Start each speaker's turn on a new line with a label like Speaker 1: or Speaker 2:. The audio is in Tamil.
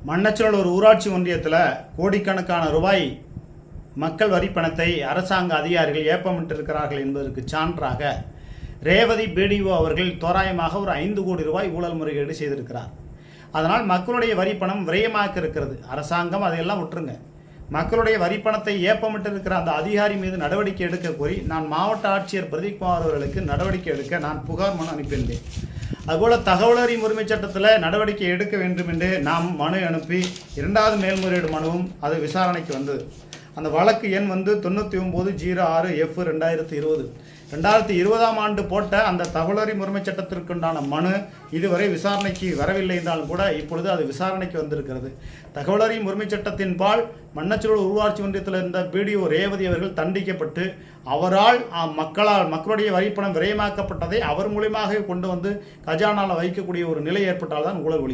Speaker 1: மண்ணச்சநல்லூர் ஒரு ஊராட்சி ஒன்றியத்தில் கோடிக்கணக்கான ரூபாய் மக்கள் வரி பணத்தை அரசாங்க அதிகாரிகள் ஏப்பமிட்டிருக்கிறார்கள் என்பதற்கு சான்றாக ரேவதி பிடிஓ அவர்கள் தோராயமாக ஒரு 5 கோடி ரூபாய் ஊழல் முறைகேடு செய்திருக்கிறார். அதனால் மக்களுடைய வரி பணம் விரயமாக இருக்கிறது. அரசாங்கம் அதையெல்லாம் விட்டுருங்க, மக்களுடைய வரி பணத்தை ஏப்பமிட்டிருக்கிற அந்த அதிகாரி மீது நடவடிக்கை எடுக்க கோரி நான் மாவட்ட ஆட்சியர் பிரதீப்குமார் அவர்களுக்கு நடவடிக்கை எடுக்க நான் புகார் மனு அனுப்பியிருந்தேன். அதுபோல் தகவல் அறியும் உரிமை சட்டத்தில் நடவடிக்கை எடுக்க வேண்டும் என்று நாம் மனு அனுப்பி 2வது மேல்முறையீடு மனுவும் அது விசாரணைக்கு வந்தது. அந்த வழக்கு எண் 9906F2020 2020ஆம் ஆண்டு போட்ட அந்த தகவல் அறியும் உரிமை சட்டத்திற்குண்டான மனு இதுவரை விசாரணைக்கு வரவில்லை என்றாலும் கூட இப்பொழுது அது விசாரணைக்கு வந்திருக்கிறது. தகவல் அறியும் உரிமை சட்டத்தின் பால் மண்ணச்சநல்லூர் ஊராட்சி ஒன்றியத்தில் இருந்த பிடிஓ ரேவதி அவர்கள் தண்டிக்கப்பட்டு அவரால் மக்களுடைய வரிப்பணம் விரயமாக்கப்பட்டதை அவர் மூலியமாக கொண்டு வந்து கஜானாவில் வைக்கக்கூடிய ஒரு நிலை ஏற்பட்டால்தான் ஊழல் ஒழியும்.